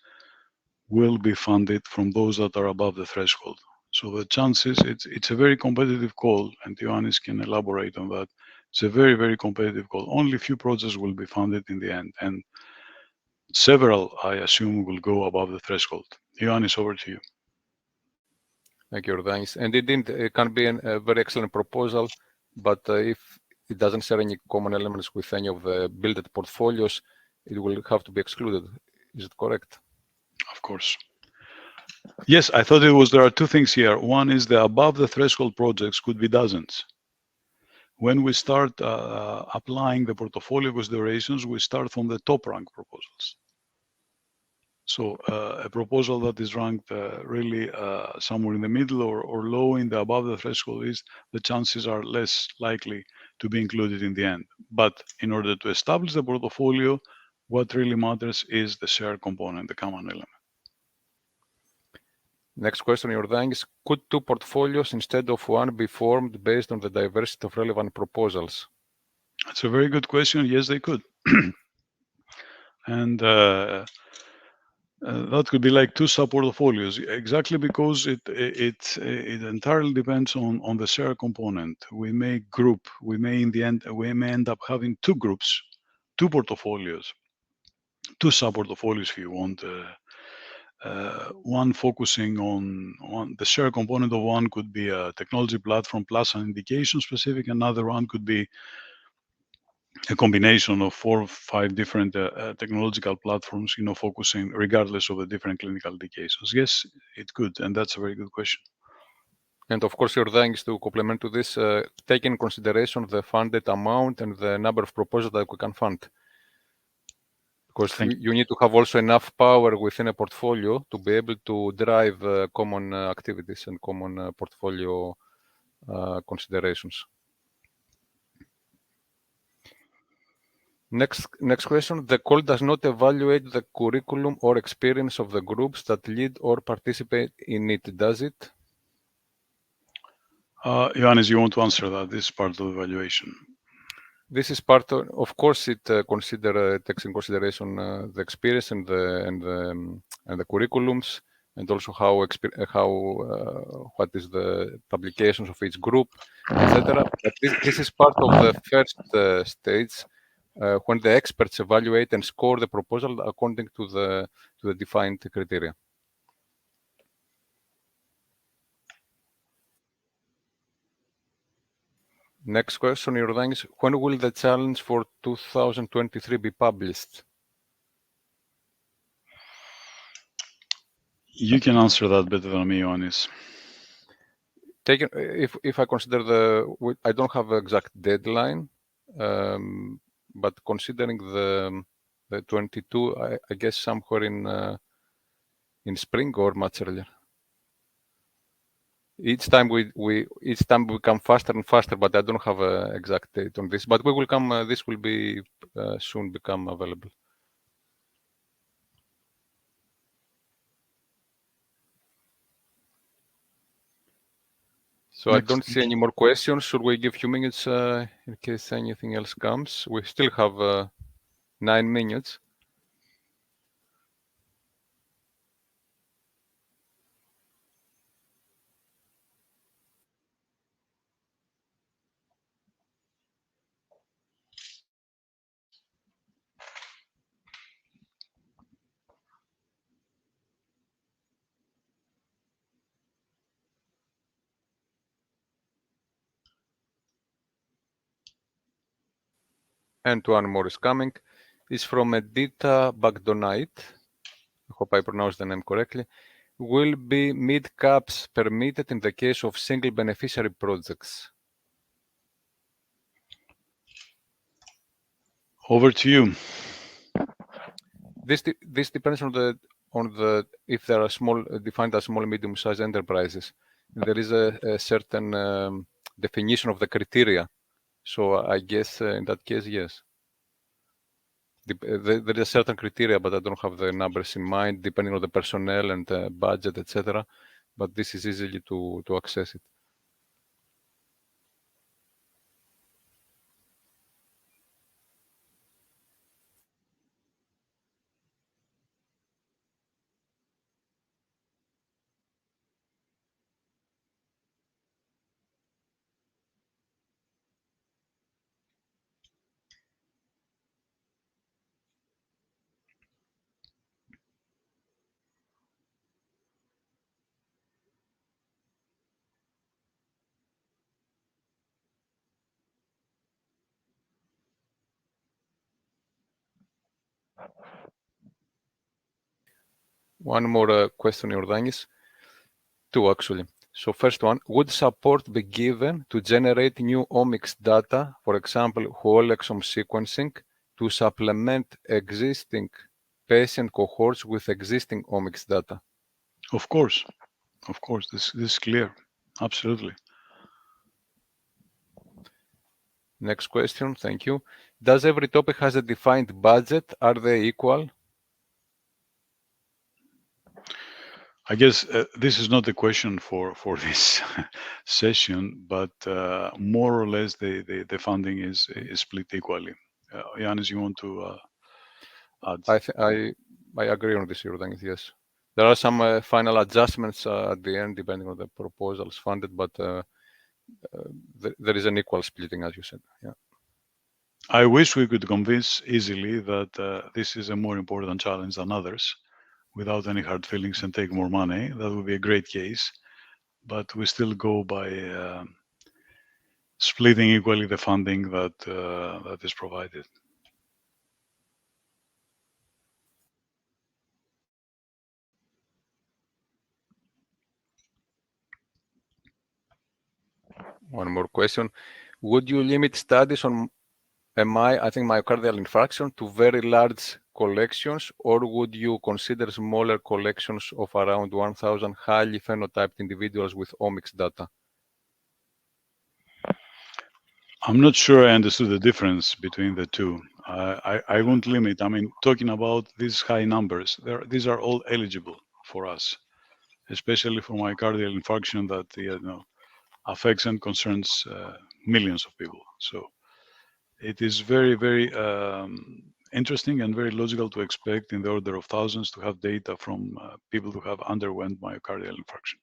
will be funded from those that are above the threshold. So the chances, it's a very competitive call, and Ioannis can elaborate on that. It's a very, very competitive call. Only few projects will be funded in the end, and several, I assume, will go above the threshold. Ioannis, over to you. Thank you, Iordanis. And it can be a very excellent proposal, but if it doesn't share any common elements with any of the built portfolios, it will have to be excluded. Is it correct? Of course. Yes, I thought there are two things here. One is the above the threshold projects could be dozens. When we start applying the portfolio considerations, we start from the top rank proposals. So a proposal that is ranked really somewhere in the middle or low in the above the threshold list, the chances are less likely to be included in the end. But in order to establish the portfolio, what really matters is the share component, the common element. Next question, Iordanis. Could two portfolios instead of one be formed based on the diversity of relevant proposals? That's a very good question. Yes, they could. And that could be like two sub-portfolios, exactly because it entirely depends on the share component. We may end up having two groups, two portfolios, two sub-portfolios if you want. One focusing on the share component of one could be a technology platform plus an indication specific. Another one could be a combination of 4 or 5 different technological platforms, focusing regardless of the different clinical indications. Yes, it could, and that's a very good question. And of course, Iordanis, to complement to this, take in consideration the funded amount and the number of proposals that we can fund. Because you need to have also enough power within a portfolio to be able to drive common activities and common portfolio considerations. Next question. The call does not evaluate the curriculum or experience of the groups that lead or participate in it, does it? Ioannis, you want to answer that? This is part of the evaluation. This is part of course, it takes in consideration the experience and the curriculums, and also what is the publications of each group, etc. But this is part of the first stage when the experts evaluate and score the proposal according to the defined criteria. Next question, Iordanis. When will the challenge for 2023 be published? You can answer that better than me, Ioannis. If I consider I don't have an exact deadline, but considering the 22, I guess somewhere in spring or much earlier. Each time we come faster and faster, but I don't have an exact date on this. But we will come. This will be soon become available. So I don't see any more questions. Should we give a few minutes in case anything else comes? We still have 9 minutes. And one more is coming. It's from Edita Bagdonite. I hope I pronounced the name correctly. Will be mid-caps permitted in the case of single beneficiary projects? Over to you. This depends on the if there are defined as small medium-sized enterprises. There is a certain definition of the criteria. So I guess in that case, yes. There is a certain criteria, but I don't have the numbers in mind, depending on the personnel and the budget, etc. But this is easily to access it. One more question, Iordanis. Two, actually. So first one, would support be given to generate new omics data, for example, whole exome sequencing, to supplement existing patient cohorts with existing omics data? Of course. This is clear. Absolutely. Next question, thank you. Does every topic has a defined budget? Are they equal? I guess this is not a question for this session, but more or less the funding is split equally. Ioannis, you want to add? I agree on this, Iordanis, yes. There are some final adjustments at the end, depending on the proposals funded, but there is an equal splitting, as you said. Yeah. I wish we could convince easily that this is a more important challenge than others, without any hard feelings, and take more money. That would be a great case, but we still go by splitting equally the funding that is provided. One more question. Would you limit studies on I think myocardial infarction to very large collections, or would you consider smaller collections of around 1,000 highly phenotyped individuals with omics data? I'm not sure I understood the difference between the two. I won't limit. I mean, talking about these high numbers, these are all eligible for us, especially for myocardial infarction that affects and concerns millions of people. So it is very, very interesting and very logical to expect in the order of thousands to have data from people who have underwent myocardial infarction.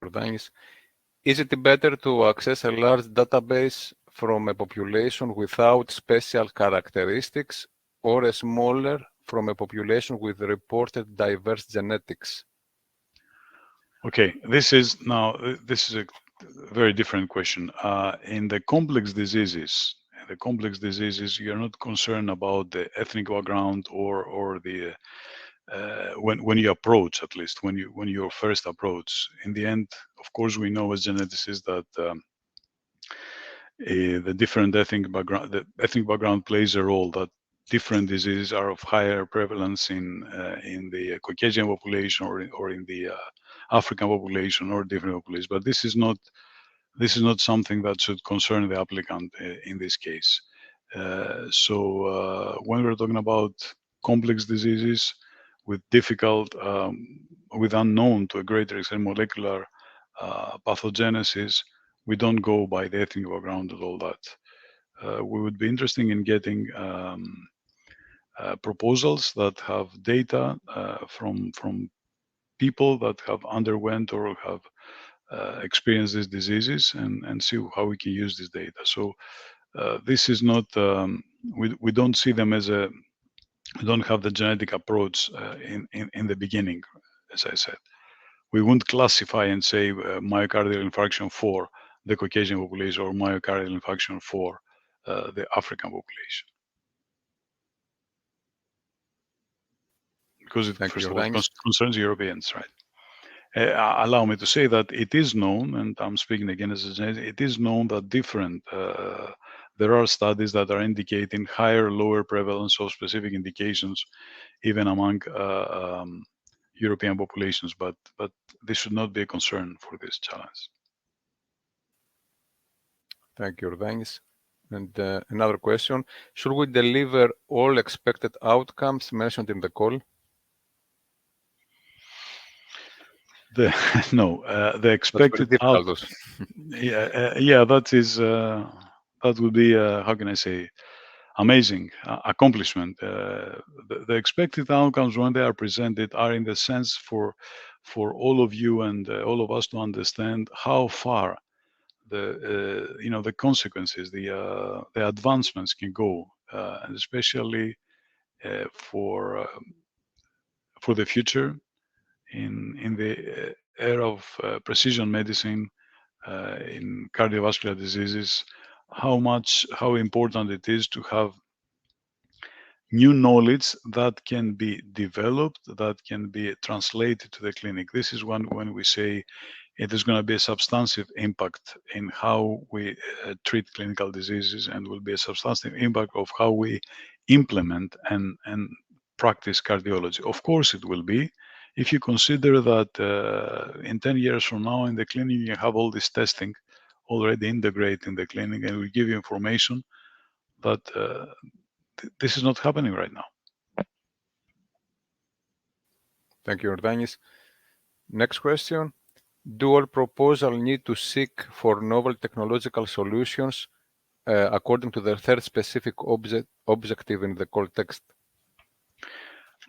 Iordanis, is it better to access a large database from a population without special characteristics or a smaller from a population with reported diverse genetics? Okay, this is a very different question. In the complex diseases, you're not concerned about the ethnic background or the when you approach, at least when you first approach. In the end, of course, we know as geneticists that the ethnic background plays a role. That different diseases are of higher prevalence in the Caucasian population or in the African population or different populations. But this is not something that should concern the applicant in this case. So when we're talking about complex diseases with with unknown to a greater extent molecular pathogenesis, we don't go by the ethnic background and all that. We would be interested in getting proposals that have data from people that have underwent or have experienced these diseases and see how we can use this data. So this is not, we don't see them as we don't have the genetic approach in the beginning, as I said. We won't classify and say myocardial infarction for the Caucasian population or myocardial infarction for the African population. Because it, first of all, concerns Europeans, right? Allow me to say that it is known, and I'm speaking again as a geneticist, it is known that there are studies that are indicating higher, lower prevalence of specific indications, even among European populations, but this should not be a concern for this challenge. Thank you, Iordanis. And another question, should we deliver all expected outcomes mentioned in the call? The expected outcomes. That would be how can I say, amazing accomplishment. The expected outcomes when they are presented are in the sense for all of you and all of us to understand how far the consequences, the advancements can go, and especially for the future in the era of precision medicine in cardiovascular diseases, how important it is to have new knowledge that can be developed, that can be translated to the clinic. This is when we say it is going to be a substantive impact in how we treat clinical diseases, and will be a substantive impact of how we implement and practice cardiology. Of course it will be. If you consider that in 10 years from now in the clinic you have all this testing already integrated in the clinic, and we give you information that this is not happening right now. Thank you, Iordanis. Next question. Do all proposals need to seek for novel technological solutions according to the third specific objective in the call text?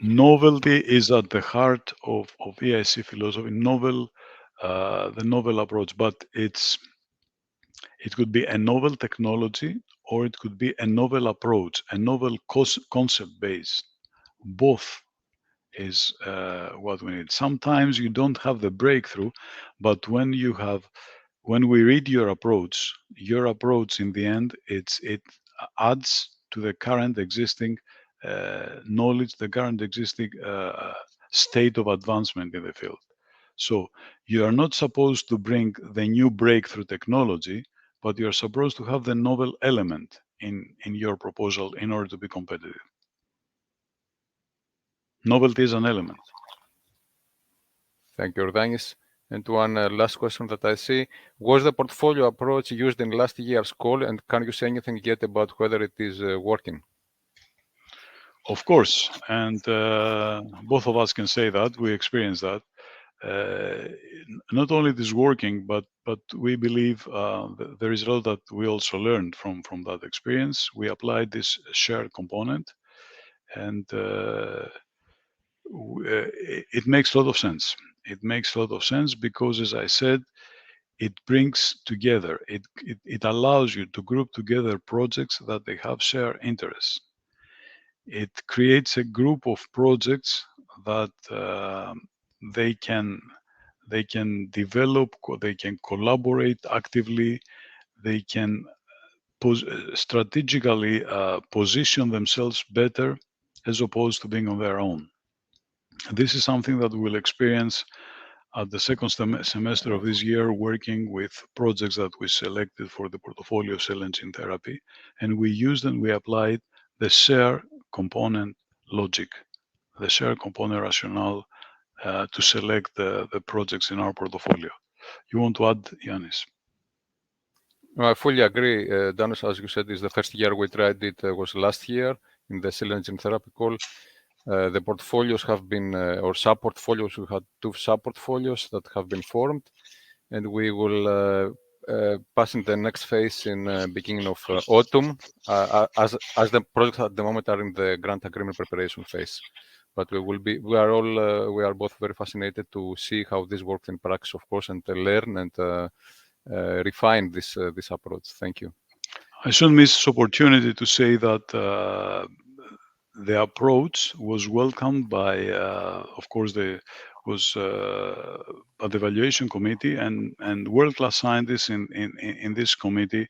Novelty is at the heart of EIC philosophy, the novel approach, but it could be a novel technology or it could be a novel approach, a novel concept base. Both is what we need. Sometimes you don't have the breakthrough, but when we read your approach in the end, it adds to the current existing knowledge, the current existing state of advancement in the field. So you are not supposed to bring the new breakthrough technology, but you're supposed to have the novel element in your proposal in order to be competitive. Novelty is an element. Thank you, Iordanis. And one last question that I see. Was the portfolio approach used in last year's call, and can you say anything yet about whether it is working? Of course, and both of us can say that we experienced that. not only it is working, but we believe there is a lot that we also learned from that experience. We applied this shared component, and it makes a lot of sense. It makes a lot of sense because, as I said, it brings together, it allows you to group together projects that they have shared interests. It creates a group of projects that they can develop, they can collaborate actively, they can strategically position themselves better as opposed to being on their own. This is something that we'll experience at the second semester of this year, working with projects that we selected for the portfolio of cell and gene therapy, and we used and we applied the share component logic, the share component rationale to select the projects in our portfolio. You want to add, Iordanis? I fully agree. Danos, as you said, is the first year we tried it was last year in the cell and gene therapy call. The portfolios have been, or sub-portfolios, we had 2 sub-portfolios that have been formed, and we will pass in the next phase in beginning of autumn, as the projects at the moment are in the grant agreement preparation phase. But we are both very fascinated to see how this works in practice, of course, and learn and refine this approach. Thank you. I shouldn't miss this opportunity to say that the approach was welcomed by, of course, the evaluation committee and world-class scientists in this committee.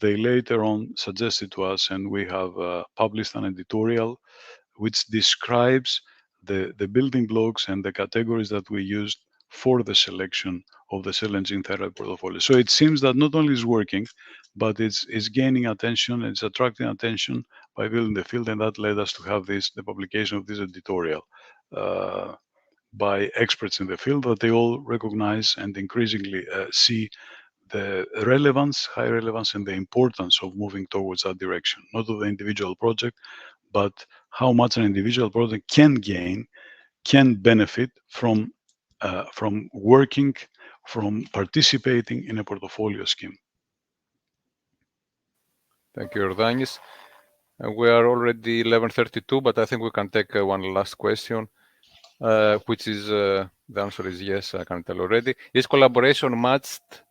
They later on suggested to us, and we have published an editorial which describes the building blocks and the categories that we used for the selection of the cell and gene therapy portfolio. So it seems that not only is working, but it's gaining attention, it's attracting attention by building the field, and that led us to have the publication of this editorial by experts in the field that they all recognize and increasingly see the high relevance and the importance of moving towards that direction, not of the individual project, but how much an individual project can benefit from working, from participating in a portfolio scheme. Thank you, Iordanis. We are already 11:32, but I think we can take one last question, which is the answer is yes. I can tell already. Is collaboration matched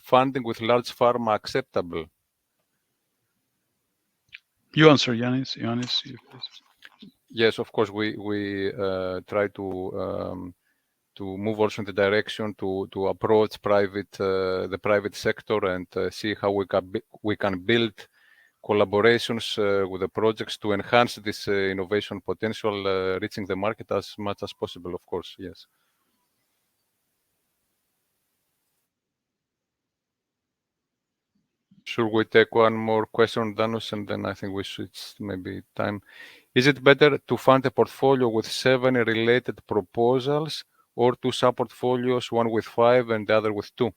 funding with large pharma acceptable? You answer, Iordanis. Yes, of course. We try to move also in the direction to approach the private sector and see how we can build collaborations with the projects to enhance this innovation potential, reaching the market as much as possible, of course, yes. Should we take one more question, Danos, and then I think we switch maybe time. Is it better to fund a portfolio with 7 related proposals or 2 sub-portfolios, one with 5 and the other with 2?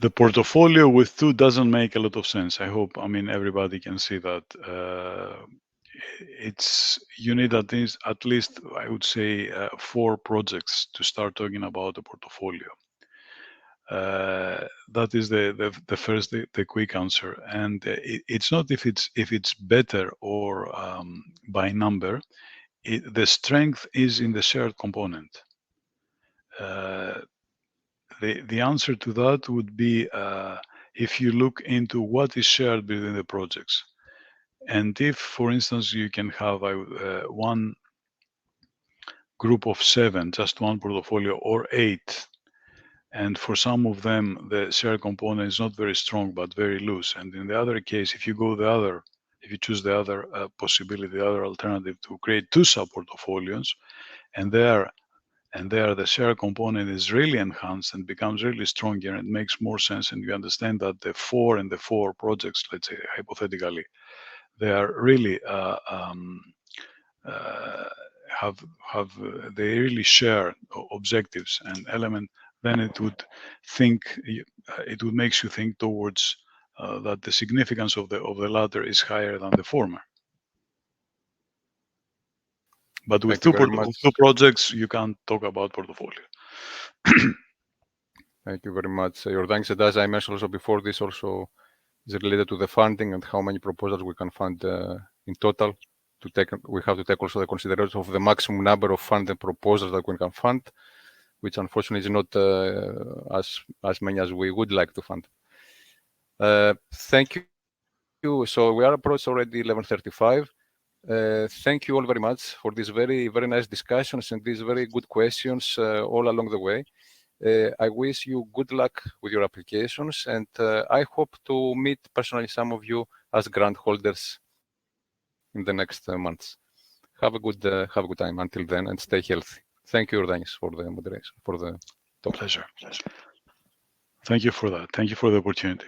The portfolio with 2 doesn't make a lot of sense. I mean, everybody can see that. You need at least, I would say, 4 projects to start talking about a portfolio. That is the first, the quick answer. And it's not if it's better or by number. The strength is in the shared component. The answer to that would be if you look into what is shared between the projects. And if, for instance, you can have one group of 7, just one portfolio, or 8, and for some of them, the shared component is not very strong, but very loose. And in the other case, if you choose the other possibility, the other alternative to create 2 sub-portfolios, and there the share component is really enhanced and becomes really stronger, and it makes more sense, and you understand that the 4 projects, let's say hypothetically, they are really they really share objectives and elements, then it would makes you think towards that the significance of the latter is higher than the former. But with Thank you two, very much. two projects, you can't talk about portfolio. Thank you very much, Iordanis. And as I mentioned also before, this also is related to the funding and how many proposals we can fund in total. We have to take also the consideration of the maximum number of funded proposals that we can fund, which unfortunately is not as many as we would like to fund. Thank you. So we are approached already 11:35. Thank you all very much for these very, very nice discussions and these very good questions all along the way. I wish you good luck with your applications, and I hope to meet personally some of you as grant holders in the next months. Have a good time until then, and stay healthy. Thank you, Iordanis, for the moderation, for the talk. Pleasure. Thank you for that. Thank you for the opportunity.